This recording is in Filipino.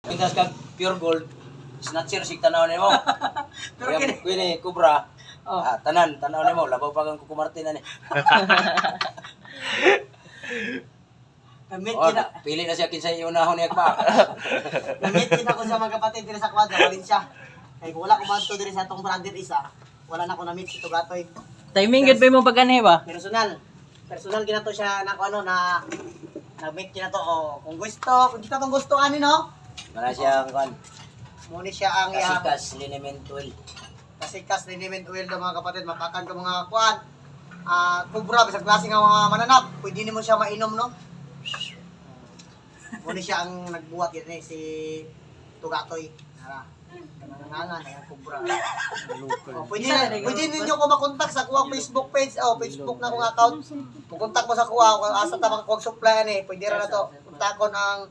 Pintas kag pure gold, snatcher sig tanaw nimo. Pero Kaya kini kubra. Oh. Tanan tanaw nimo labaw pa kang kukumartin ani. Namit Oh, kita. pili na siya kinsay unahon niya pa. Namit kita ko sa mga kapatid diri sa kwadra, Valencia. Kay wala ko madto diri sa tong brother isa. Wala na ko namit si Tugatoy. Timing gud ba mo pagani ba? Personal. Personal ginato siya na ko ano na na-meet ginato kung kung kita tong gusto ani no. Mana siya ang kan. Muni siya ang ihap. Kasikas liniment oil. Kasikas liniment oil do mga kapatid, mapakan ko mga kuan. Kubra bisag klase nga mga mananap, pwede nimo siya mainom no. Muni siya ang nagbuhat yan si Tugatoy. Nangangangan na kubra. Pwede ninyo ko makontak sa kuwang Facebook page Facebook na kong account. Pukontak mo sa kuwa kung asa ta makakuwag supply ani, pwede ra na to. Kontakon ang